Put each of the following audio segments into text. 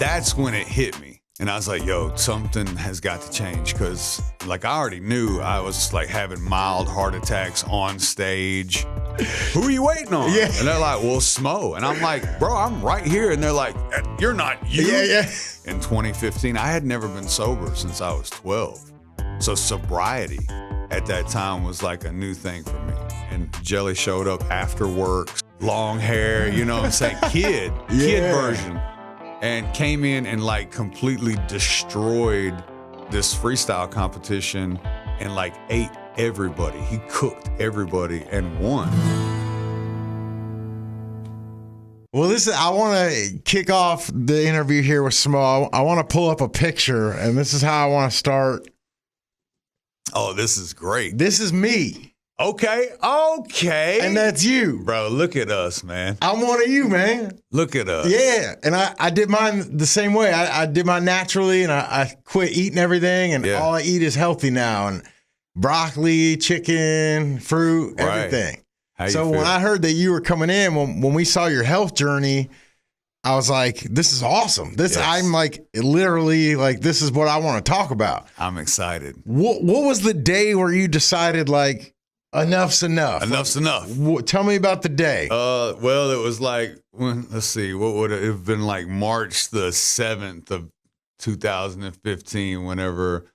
that's when it hit me. And I was like, yo, something has got to change. Because, like, I already knew I was, like, having mild heart attacks on stage. Who are you waiting on? Yeah. And they're like, well, Smo. And I'm like, bro, I'm right here. And they're like, you're not you. Yeah. In 2015, I had never been sober since I was 12. So sobriety at that time was like a new thing for me. And Jelly showed up after work, long hair, you know what I'm saying? Kid version. And came in and like completely destroyed this freestyle competition and like ate everybody. He cooked everybody and won. Well, I want to kick off the interview here with Smo. I want to pull up a picture, and this is how I want to start. Oh, this is great. This is me. Okay. And that's you. Bro, look at us, man. I'm one of you, man. Look at us. Yeah. And I did mine the same way. I did mine naturally, and I quit eating everything, and all I eat is healthy now. And broccoli, chicken, fruit, everything. So when I heard that you were coming in, when we saw your health journey, I was like, this is awesome. I'm like, literally, like, this is what I want to talk about. I'm excited. What was the day where you decided, like, enough's enough? Enough's enough. Tell me about the day. Well, it was like, let's see, what would it have been, like March the 7th of 2015, whenever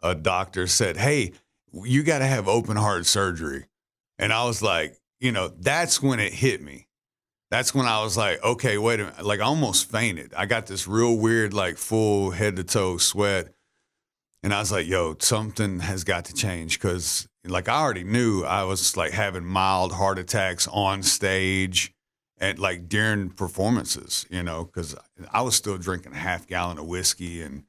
a doctor said, hey, you got to have open heart surgery. And I was like, you know, that's when it hit me. That's when I was like, okay, wait a minute. Like, I almost fainted. I got this real weird, like, full head to toe sweat. And I was like, yo, something has got to change. Because, like, I already knew I was, like, having mild heart attacks on stage and, like, during performances, you know, because I was still drinking a half gallon of whiskey and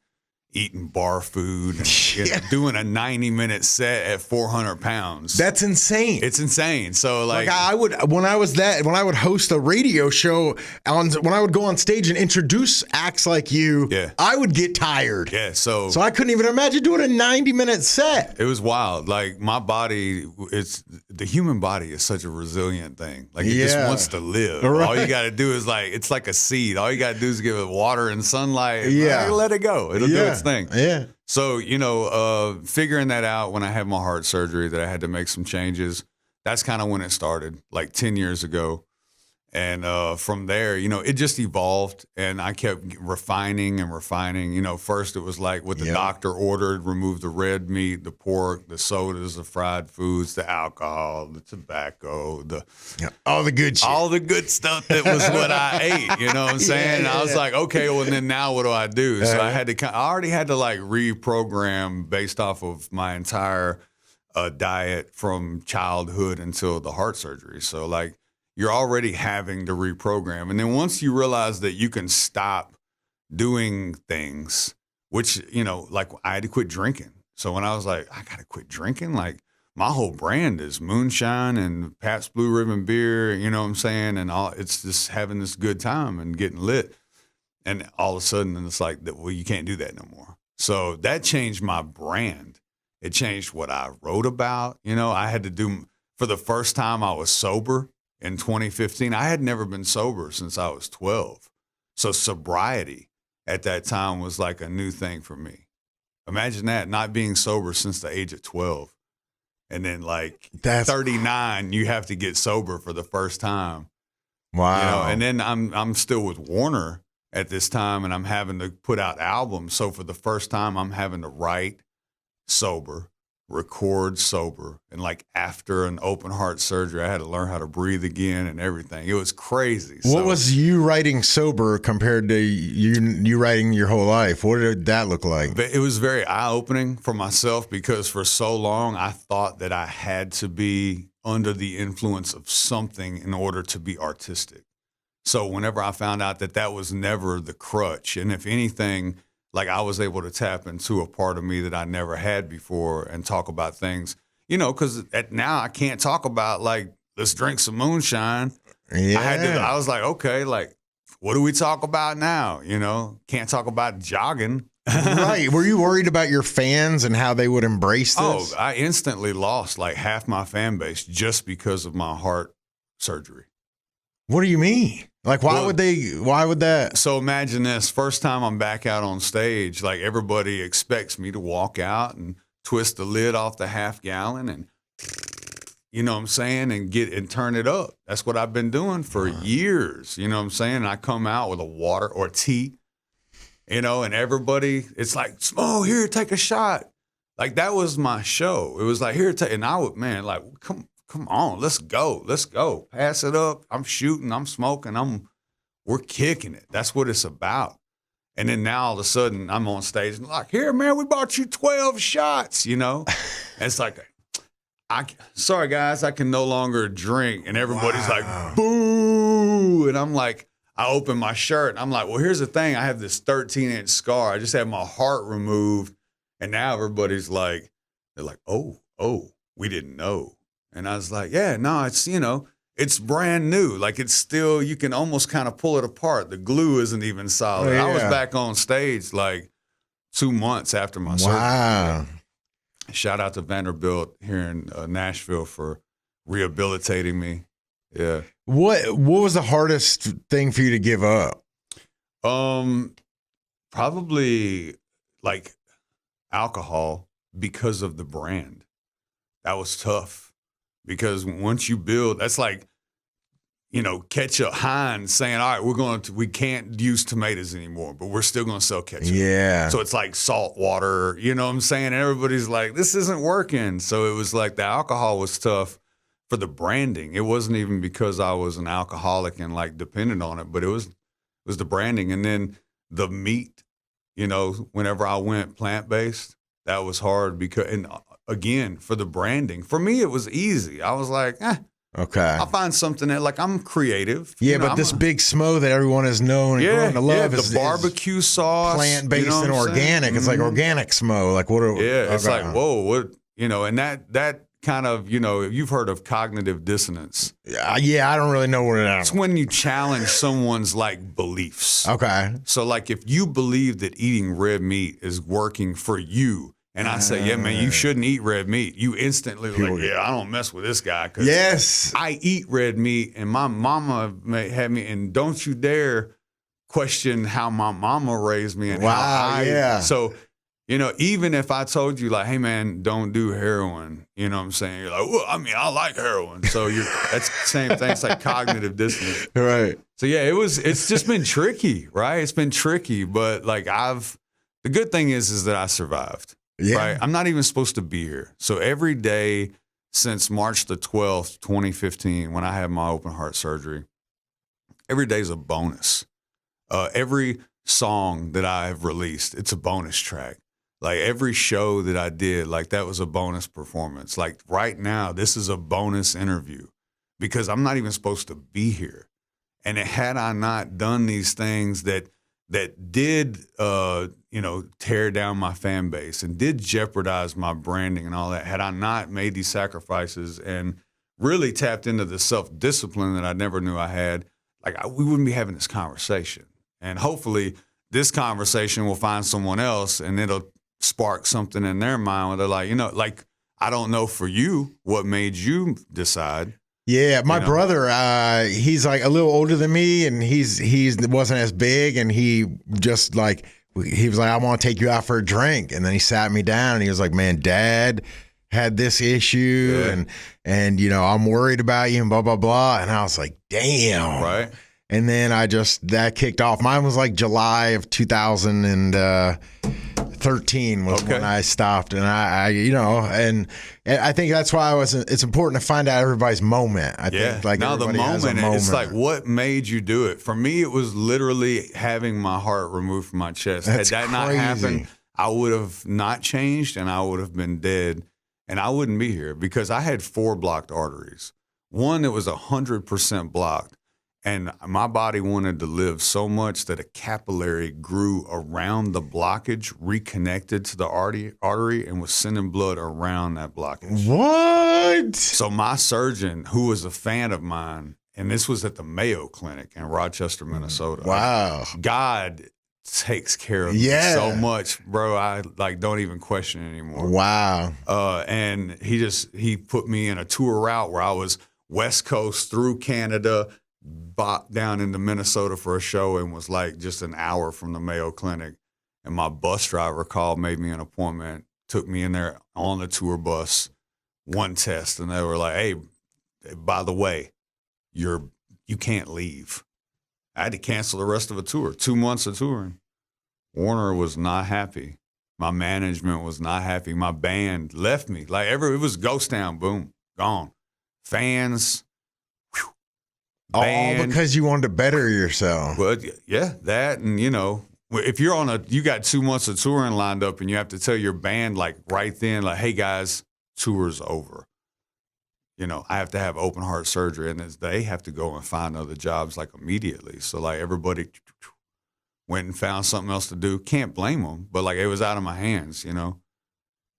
eating bar food and you know, doing a 90-minute set at 400 pounds. That's insane. It's insane. So like I would when I would host a radio show when I would go on stage and introduce acts like you, I would get tired. Yeah. So I couldn't even imagine doing a 90-minute set. It was wild. Like my body, the human body is such a resilient thing. Like it just wants to live. Right. All you got to do is it's like a seed. All you got to do is give it water and sunlight. Yeah. Let it go. It'll do its thing. Yeah. So, you know, figuring that out when I had my heart surgery that I had to make some changes, that's kind of when it started, like 10 years ago. And from there, you know, it just evolved and I kept refining and refining. You know, first it was like what the doctor ordered, remove the red meat, the pork, the sodas, the fried foods, the alcohol, the tobacco, all the good shit. All the good stuff that was what I ate, you know what I'm saying? And I was like, okay, well, then now what do I do? So I already had to like reprogram based off of my entire diet from childhood until the heart surgery. So like, you're already having to reprogram. And then once you realize that you can stop doing things, which, you know, like I had to quit drinking. So when I was like, I got to quit drinking, like my whole brand is moonshine and Pabst Blue Ribbon beer, you know what I'm saying? And it's just having this good time and getting lit. And all of a sudden it's like, well, you can't do that no more. So that changed my brand. It changed what I wrote about. You know, I had to do, for the first time I was sober. In 2015, I had never been sober since I was 12. So sobriety at that time was like a new thing for me. Imagine that, not being sober since the age of 12. And then like 39, you have to get sober for the first time. Wow. You know, and then I'm still with Warner at this time and I'm having to put out albums. So for the first time, I'm having to write sober, record sober, and like after an open heart surgery, I had to learn how to breathe again and everything. It was crazy. What was you writing sober compared to you writing your whole life? What did that look like? It was very eye-opening for myself because for so long I thought that I had to be under the influence of something in order to be artistic. So whenever I found out that that was never the crutch, and if anything, like I was able to tap into a part of me that I never had before and talk about things, you know, because now I can't talk about like, let's drink some moonshine. Yeah. I was like, okay, like, what do we talk about now? You know, can't talk about jogging. Right. Were you worried about your fans and how they would embrace this? Oh, I instantly lost like half my fan base just because of my heart surgery. What do you mean? Like, why would that? So imagine this. First time I'm back out on stage, like everybody expects me to walk out and twist the lid off the half gallon and, you know what I'm saying, and turn it up. That's what I've been doing for years. You know what I'm saying? And I come out with a water or tea, you know, and everybody, it's like, Smo, here, take a shot. Like, that was my show. It was like, here, and I would, man, like, come on, let's go. Pass it up. I'm shooting, I'm smoking, we're kicking it. That's what it's about. And then now all of a sudden I'm on stage and like, here, man, we bought you 12 shots, you know? And it's like, sorry guys, I can no longer drink. And everybody's like, boo. And I'm like, I open my shirt and I'm like, well, here's the thing. I have this 13-inch scar. I just had my heart removed. And now everybody's like, they're like, oh, we didn't know. And I was like, yeah, no, it's, you know, it's brand new. Like, it's still, you can almost kind of pull it apart. The glue isn't even solid. I was back on stage like 2 months after my surgery. Shout out to Vanderbilt here in Nashville for rehabilitating me. Yeah. What was the hardest thing for you to give up? Probably like alcohol because of the brand. That was tough. Because once you build, that's like, you know, ketchup, Heinz saying, all right, we can't use tomatoes anymore, but we're still going to sell ketchup. Yeah. So it's like salt water, you know what I'm saying? Everybody's like, this isn't working. So it was like the alcohol was tough for the branding. It wasn't even because I was an alcoholic and like dependent on it, but it was the branding. And then the meat, you know, whenever I went plant-based, that was hard because, and again, for the branding. For me, it was easy. I was like, okay, I'll find something that, like, I'm creative. Yeah, you know, but this Big Smo that everyone has known and grown to love is the barbecue sauce, plant-based, you know, and organic. It's like organic Smo. Like, what? It's like, whoa, what? You know, and that kind of, you know, you've heard of cognitive dissonance. Yeah, I don't really know what it is. It's when you challenge someone's like beliefs. Okay. So, like, if you believe that eating red meat is working for you. And I say, yeah, man, you shouldn't eat red meat. You instantly like, yeah, I don't mess with this guy. Cause I eat red meat, and my mama had me, and don't you dare question how my mama raised me. And So, you know, even if I told you, like, hey, man, don't do heroin, you know what I'm saying? You're like, well, I mean, I like heroin. So that's the same thing. It's like cognitive dissonance. Right. So, yeah, it's just been tricky, right? It's been tricky. But, like, the good thing is that I survived. Yeah. Right. I'm not even supposed to be here. So every day since March the 12th, 2015, when I had my open heart surgery, every day is a bonus. Every song that I have released, it's a bonus track. Like every show that I did, like that was a bonus performance. Like right now, this is a bonus interview because I'm not even supposed to be here. And had I not done these things that did, you know, tear down my fan base and did jeopardize my branding and all that, had I not made these sacrifices and really tapped into the self-discipline that I never knew I had, like we wouldn't be having this conversation. And hopefully this conversation will find someone else and it'll spark something in their mind where they're like, you know, like, I don't know for you what made you decide. Yeah, my brother, he's like a little older than me, and he wasn't as big, and he just like, he was like, I want to take you out for a drink, and then he sat me down, and he was like, man, Dad had this issue, and you know, I'm worried about you, and blah blah blah, and I was like, damn, right. And then that kicked off. Mine was like July of 2013 was when I stopped, and I you know, and I think that's why it's important to find out everybody's moment. I think like now everybody the has a moment. It's like, what made you do it? For me, it was literally having my heart removed from my chest. That's Had that not happened, I would have not changed, and I would have been dead, and I wouldn't be here because I had 4 blocked arteries. One that was 100% blocked. And my body wanted to live so much that a capillary grew around the blockage, reconnected to the artery, and was sending blood around that blockage. What? So my surgeon, who was a fan of mine, and this was at the Mayo Clinic in Rochester, Minnesota. Wow. God takes care of me so much, bro. I like don't even question it anymore. Wow. And he put me in a tour route where I was West Coast through Canada, down into Minnesota for a show and was like just an hour from the Mayo Clinic. And my bus driver called, made me an appointment, took me in there on the tour bus, one test. And they were like, hey, by the way, you can't leave. I had to cancel the rest of a tour, 2 months of touring. Warner was not happy. My management was not happy. My band left me. Like it was ghost town, boom, gone. Fans, whew, band. All because you wanted to better yourself. But yeah, that, and you know, if you're you got 2 months of touring lined up and you have to tell your band like right then, like, hey guys, tour's over. You know, I have to have open heart surgery, and they have to go and find other jobs like immediately. So like everybody went and found something else to do. Can't blame them, but like it was out of my hands, you know.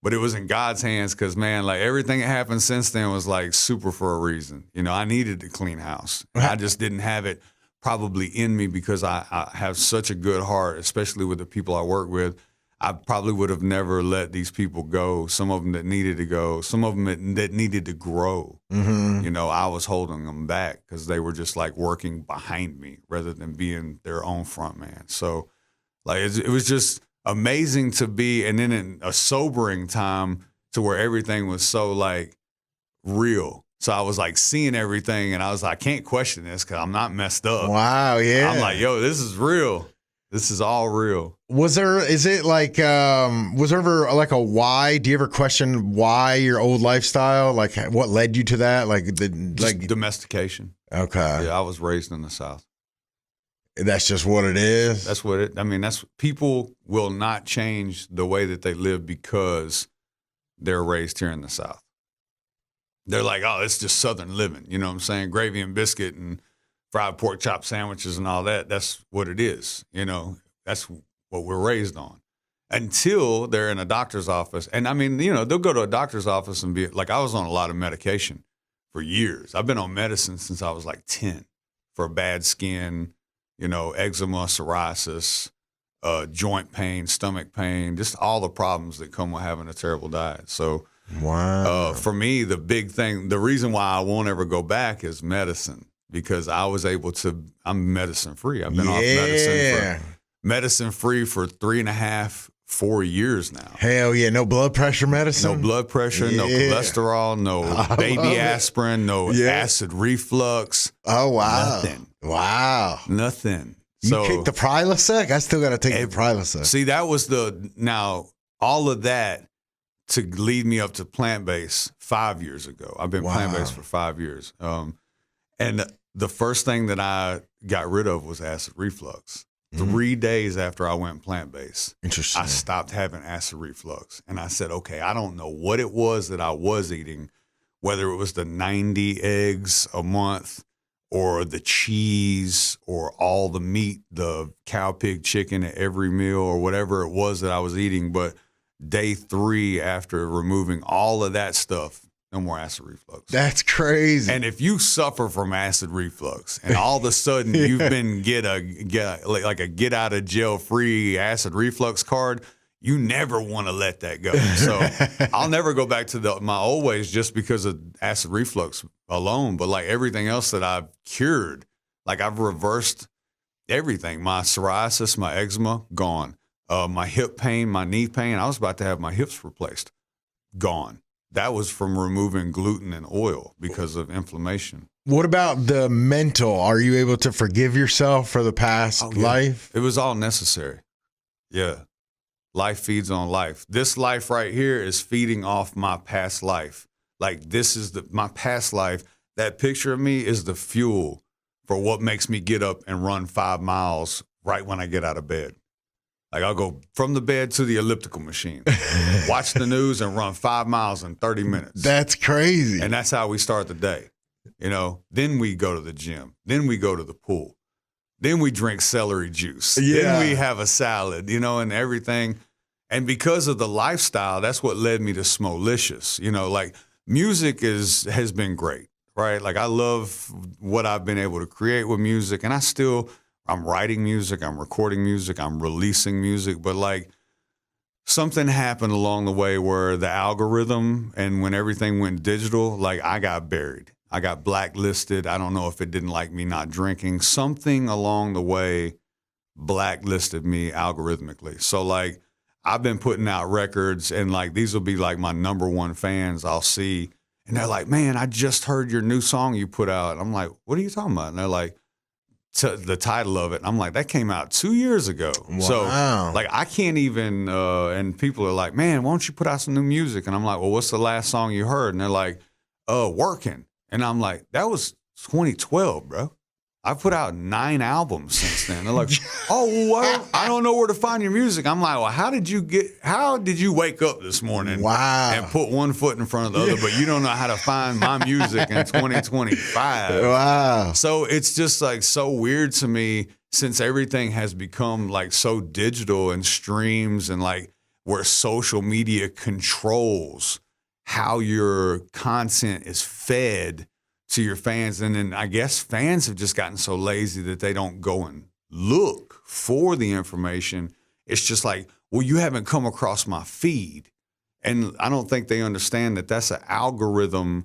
But it was in God's hands because, man, like everything that happened since then was like super for a reason. You know, I needed to clean house. I just didn't have it probably in me because I have such a good heart, especially with the people I work with. I probably would have never let these people go. Some of them that needed to go, some of them that needed to grow. Mm-hmm. You know, I was holding them back because they were just like working behind me rather than being their own front man. So like it was just amazing to be, and then in a sobering time to where everything was so like real. So I was like seeing everything and I was like, I can't question this because I'm not messed up. Wow, yeah. I'm like, yo, this is real. This is all real. Was there ever like a why? Do you ever question why your old lifestyle? Like what led you to that? Like domestication. Okay. Yeah, I was raised in the South. That's just what it is. That's what that's people will not change the way that they live because they're raised here in the South. They're like, oh, it's just Southern living. You know what I'm saying? Gravy and biscuit and fried pork chop sandwiches and all that. That's what it is. You know, that's what we're raised on until they're in a doctor's office. And I mean, you know, they'll go to a doctor's office and be like, I was on a lot of medication for years. I've been on medicine since I was like 10 for bad skin, you know, eczema, psoriasis, joint pain, stomach pain, just all the problems that come with having a terrible diet. So wow. For me, the big thing, the reason why I won't ever go back is medicine. Because I was able to, I'm medicine free. I've been off medicine free for 3.5, 4 years now. Hell yeah. No blood pressure medicine? No blood pressure, no cholesterol, no baby aspirin, no acid reflux. Oh, wow. Nothing. Wow. Nothing. You kicked the Prilosec? I still got to take the Prilosec. See, that was now all of that to lead me up to plant-based 5 years ago. I've been plant-based for 5 years. And the first thing that I got rid of was acid reflux. 3 days after I went plant-based, interesting, I stopped having acid reflux. And I said, okay, I don't know what it was that I was eating, whether it was the 90 eggs a month or the cheese or all the meat, the cow, pig, chicken at every meal or whatever it was that I was eating. But day 3 after removing all of that stuff, no more acid reflux. That's crazy. And if you suffer from acid reflux and all of a sudden you've been get a get out of jail free acid reflux card, you never want to let that go. So I'll never go back to my old ways just because of acid reflux alone. But like everything else that I've cured, like I've reversed everything. My psoriasis, my eczema, gone. My hip pain, my knee pain, I was about to have my hips replaced. Gone. That was from removing gluten and oil because of inflammation. What about the mental? Are you able to forgive yourself for the past life? It was all necessary. Yeah. Life feeds on life. This life right here is feeding off my past life. Like this is my past life. That picture of me is the fuel for what makes me get up and run 5 miles right when I get out of bed. Like I'll go from the bed to the elliptical machine, watch the news and run 5 miles in 30 minutes. That's crazy. And that's how we start the day. You know, then we go to the gym. Then we go to the pool. Then we drink celery juice. Yeah. Then we have a salad, you know, and everything. And because of the lifestyle, that's what led me to Smolicious. You know, like music has been great, right? Like I love what I've been able to create with music, and I'm writing music, I'm recording music, I'm releasing music, but like something happened along the way where the algorithm and when everything went digital, like I got buried. I got blacklisted. I don't know if it didn't like me not drinking. Something along the way blacklisted me algorithmically. So like I've been putting out records and like these will be like my number one fans I'll see. And they're like, man, I just heard your new song you put out. And I'm like, what are you talking about? And they're like, the title of it. And I'm like, that came out 2 years ago. Wow. So like I can't even, and people are like, man, why don't you put out some new music? And I'm like, well, what's the last song you heard? And they're like, Working. And I'm like, that was 2012, bro. I put out 9 albums since then. They're like, oh, well, I don't know where to find your music. I'm like, well, how did you wake up this morning and put one foot in front of the other, but you don't know how to find my music in 2025? Wow. So it's just like so weird to me since everything has become like so digital and streams and like where social media controls how your content is fed to your fans. And then I guess fans have just gotten so lazy that they don't go and look for the information. It's just like, well, you haven't come across my feed. And I don't think they understand that that's an algorithm,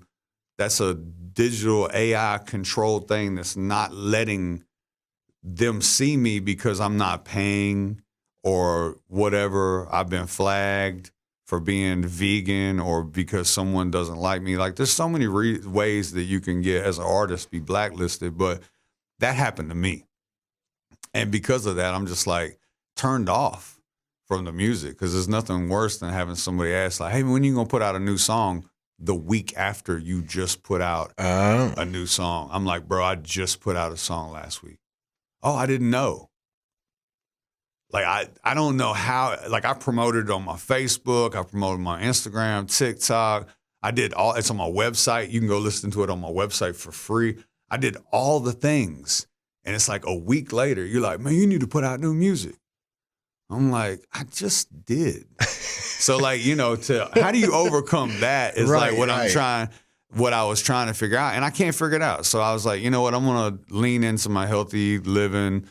that's a digital AI controlled thing that's not letting them see me because I'm not paying or whatever. I've been flagged for being vegan or because someone doesn't like me. Like there's so many ways that you can get as an artist be blacklisted, but that happened to me. And because of that, I'm just like turned off from the music because there's nothing worse than having somebody ask like, hey, when are you going to put out a new song the week after you just put out a new song? I'm like, bro, I just put out a song last week. Oh, I didn't know. Like, I don't know how, like I promoted it on my Facebook. I promoted my Instagram, TikTok. I did all, it's on my website. You can go listen to it on my website for free. I did all the things. And it's like a week later, you're like, man, you need to put out new music. I'm like, I just did. So like, you know, how do you overcome that is like what what I was trying to figure out. And I can't figure it out. So I was like, you know what, I'm going to lean into my healthy living.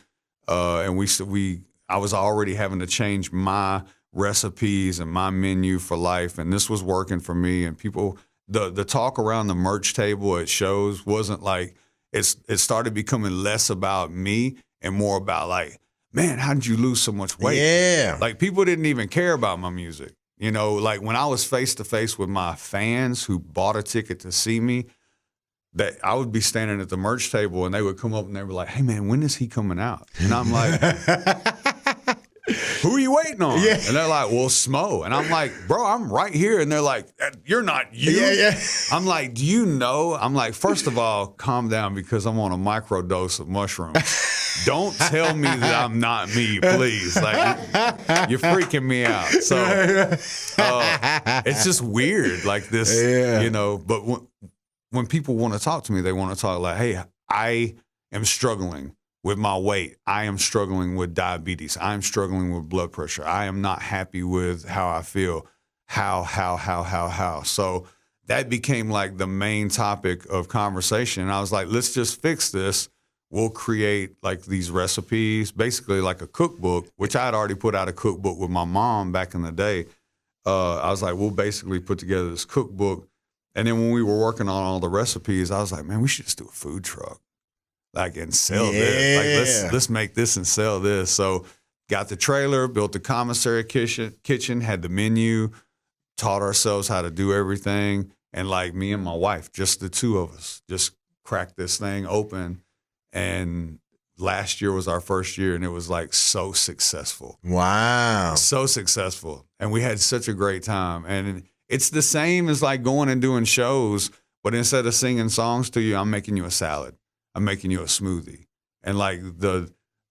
And I was already having to change my recipes and my menu for life. And this was working for me. And people, the talk around the merch table at shows wasn't like, it started becoming less about me and more about like, man, how did you lose so much weight? Yeah. Like people didn't even care about my music. You know, like when I was face to face with my fans who bought a ticket to see me, that I would be standing at the merch table and they would come up and they were like, hey man, when is he coming out? And I'm like, who are you waiting on? Yeah. And they're like, well, Smo. And I'm like, bro, I'm right here. And they're like, you're not you. Yeah. I'm like, do you know? I'm like, first of all, calm down because I'm on a micro dose of mushrooms. Don't tell me that I'm not me, please. Like, you're freaking me out. So it's just weird like this, you know, but when people want to talk to me, they want to talk like, hey, I am struggling with my weight. I am struggling with diabetes. I am struggling with blood pressure. I am not happy with how I feel. How. So that became like the main topic of conversation. And I was like, let's just fix this. We'll create like these recipes, basically like a cookbook, which I had already put out a cookbook with my mom back in the day. I was like, we'll basically put together this cookbook. And then when we were working on all the recipes, I was like, man, we should just do a food truck, like, and sell this. Like, let's make this and sell this. So got the trailer, built the commissary kitchen, had the menu, taught ourselves how to do everything. And like me and my wife, just the two of us, just cracked this thing open. And last year was our first year, and it was like so successful. Wow. So successful. And we had such a great time. And it's the same as like going and doing shows, but instead of singing songs to you, I'm making you a salad. I'm making you a smoothie. And like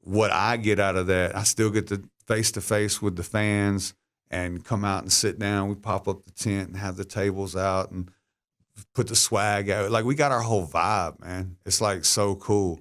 what I get out of that, I still get to face with the fans and come out and sit down. We pop up the tent and have the tables out and put the swag out. Like we got our whole vibe, man. It's like so cool.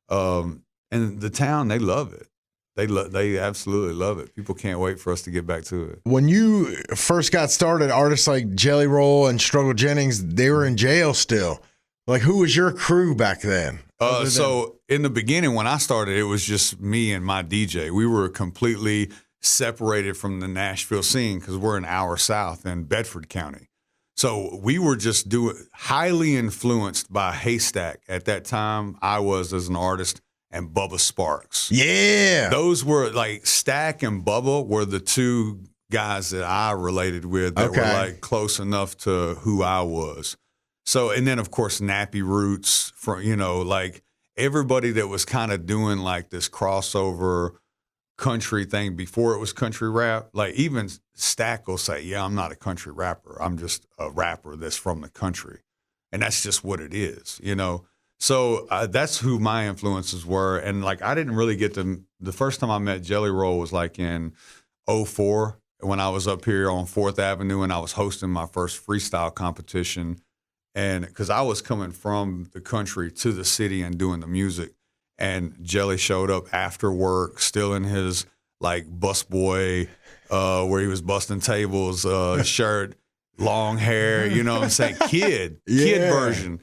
And the town, they love it. They absolutely love it. People can't wait for us to get back to it. When you first got started, artists like Jelly Roll and Struggle Jennings, they were in jail still. Like, who was your crew back then? So in the beginning, when I started, it was just me and my DJ. We were completely separated from the Nashville scene because we're an hour south in Bedford County. So we were just highly influenced by Haystack at that time. I was as an artist, and Bubba Sparks. Yeah. Those were like Stack and Bubba were the two guys that I related with that were like close enough to who I was. So, and then of course, Nappy Roots, from, you know, like everybody that was kind of doing like this crossover country thing before it was country rap. Like even Stack will say, yeah, I'm not a country rapper. I'm just a rapper that's from the country. And that's just what it is, you know? So that's who my influences were. And like, I didn't really get to, the first time I met Jelly Roll was like in 2004 when I was up here on 4th Avenue and I was hosting my first freestyle competition. And because I was coming from the country to the city and doing the music, and Jelly showed up after work, still in his like busboy, where he was busting tables, shirt, long hair, you know what I'm saying? Kid version.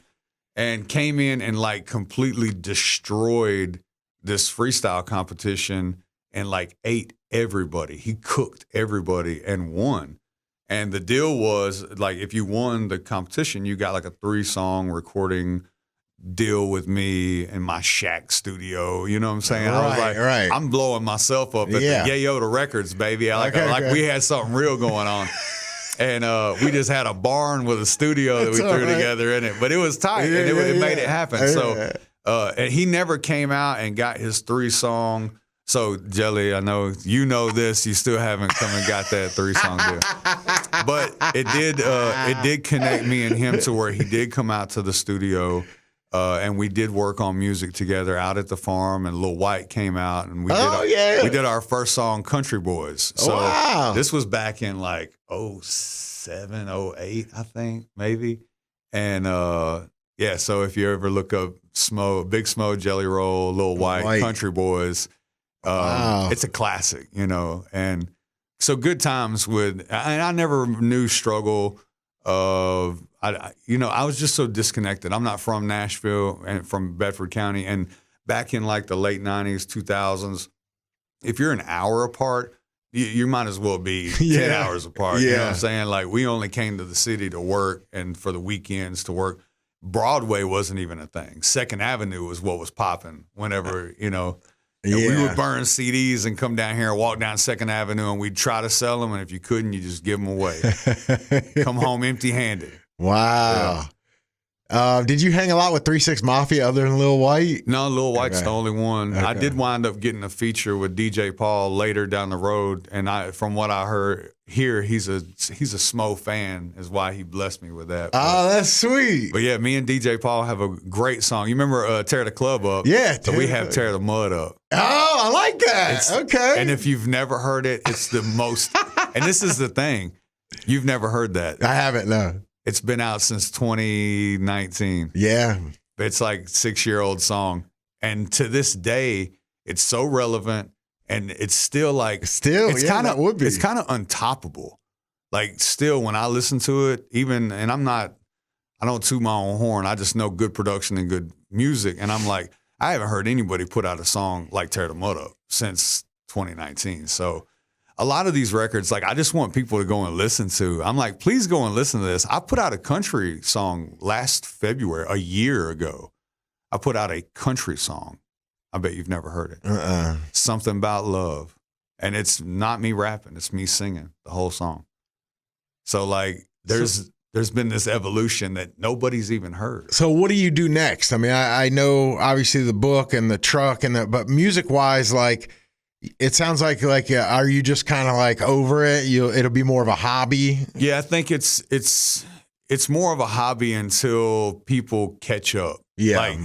And came in and like completely destroyed this freestyle competition and like ate everybody. He cooked everybody and won. And the deal was like, if you won the competition, you got like a 3-song recording deal with me in my shack studio. You know what I'm saying? I was like, I'm blowing myself up at the Yayoda Records, baby. Like we had something real going on. And we just had a barn with a studio that we threw together in it. But it was tight, and it made it happen. So, and he never came out and got his 3-song. So, Jelly, I know you know this. You still haven't come and got that 3-song deal. But it did connect me and him to where he did come out to the studio. And we did work on music together out at the farm, and Lil White came out, and we did our first song, Country Boys. So this was back in like 07, 08, I think, maybe. And so if you ever look up Big Smo, Jelly Roll, Lil White, Country Boys, it's a classic, you know. And so good times and I never knew struggle of, I was just so disconnected. I'm not from Nashville and from Bedford County. And back in like the late 90s, 2000s, if you're an hour apart, you might as well be 10 hours apart. You know what I'm saying? Like we only came to the city to work and for the weekends to work. Broadway wasn't even a thing. 2nd Avenue was what was popping whenever, you know. And we would burn CDs and come down here and walk down 2nd Avenue, and we'd try to sell them. And if you couldn't, you just give them away. Come home empty-handed. Wow. Did you hang a lot with 3 6 Mafia other than Lil White? No, Lil White's the only one. I did wind up getting a feature with DJ Paul later down the road, and from what I heard here, he's a Smo fan, is why he blessed me with that. Oh, that's sweet. But yeah, me and DJ Paul have a great song. You remember Tear the Club Up? Yeah. So we have Tear the Mud Up. Oh, I like that. Okay. And if you've never heard it, it's the most. And this is the thing, you've never heard that. I haven't, no. It's been out since 2019. Yeah. It's like 6-year-old song. And to this day, it's so relevant, and it's still like it's kind of untoppable. Like still when I listen to it, even, and I don't toot my own horn. I just know good production and good music. And I'm like, I haven't heard anybody put out a song like Tear the Mud Up since 2019. So a lot of these records, like I just want people to go and listen to. I'm like, please go and listen to this. I put out a country song last February, a year ago. I put out a country song. I bet you've never heard it. Something About Love. And it's not me rapping. It's me singing the whole song. So like there's been this evolution that nobody's even heard. So what do you do next? I mean, I know obviously the book and the truck but music wise, like, it sounds like are you just kind of like over it? It'll be more of a hobby. Yeah, I think it's more of a hobby until people catch up. Yeah. Like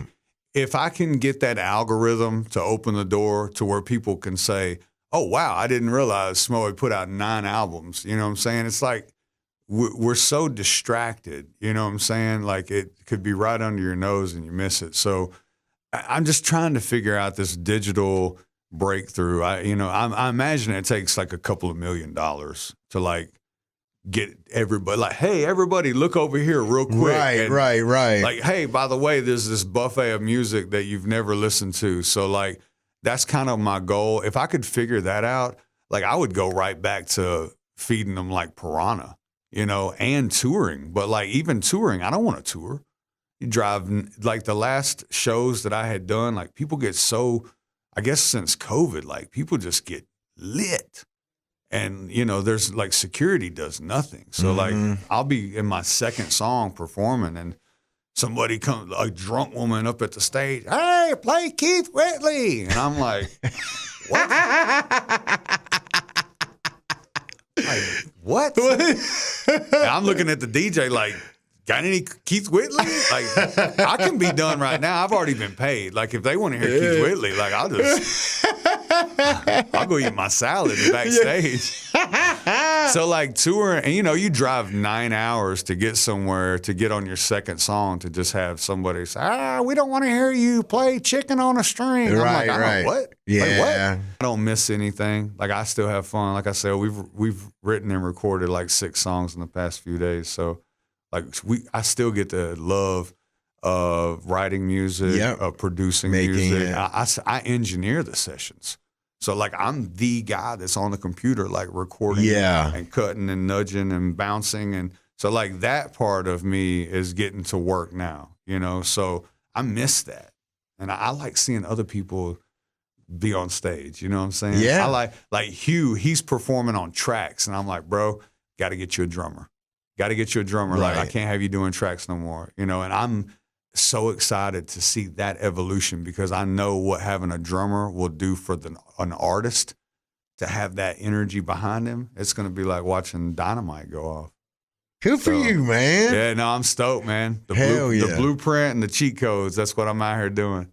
if I can get that algorithm to open the door to where people can say, "Oh wow, I didn't realize Smo had put out 9 albums." You know what I'm saying? It's like we're so distracted. You know what I'm saying? Like it could be right under your nose and you miss it. So I'm just trying to figure out this digital breakthrough. I imagine it takes like a couple of $1 million to like get everybody like, hey, everybody look over here real quick. Right. Like, hey, by the way, there's this buffet of music that you've never listened to. So like, that's kind of my goal. If I could figure that out, like I would go right back to feeding them like piranha. you know, and touring. But like even touring, I don't want to tour. You drive, like the last shows that I had done, like people get so, I guess since COVID, like people just get lit. And, you know, there's like security does nothing. So like I'll be in my second song performing and somebody comes, a drunk woman up at the stage, hey, play Keith Whitley. And I'm like, what? Like, what? And I'm looking at the DJ like, got any Keith Whitley? Like, I can be done right now. I've already been paid. Like, if they want to hear Keith Whitley, like, I'll go eat my salad backstage. So, like, touring, and, you know, you drive 9 hours to get somewhere, to get on your second song, to just have somebody say, we don't want to hear you play Chicken on a String. Right, I'm like, right. What? Yeah. Like, what? I don't miss anything. Like, I still have fun. Like I said, we've written and recorded, like, 6 songs in the past few days. So, like, I still get the love of writing music, of producing music. I engineer the sessions. So, like, I'm the guy that's on the computer, like, recording and cutting and nudging and bouncing. And so, like, that part of me is getting to work now, you know? So I miss that. And I like seeing other people be on stage, you know what I'm saying? Yeah. I like Hugh, he's performing on tracks. And I'm like, bro, got to get you a drummer. Got to get you a drummer. Right. Like, I can't have you doing tracks no more, you know? And I'm so excited to see that evolution because I know what having a drummer will do for an artist to have that energy behind him. It's going to be like watching dynamite go off. Good for you, man. Yeah, no, I'm stoked, man. The Hell yeah. The blueprint and the cheat codes, that's what I'm out here doing.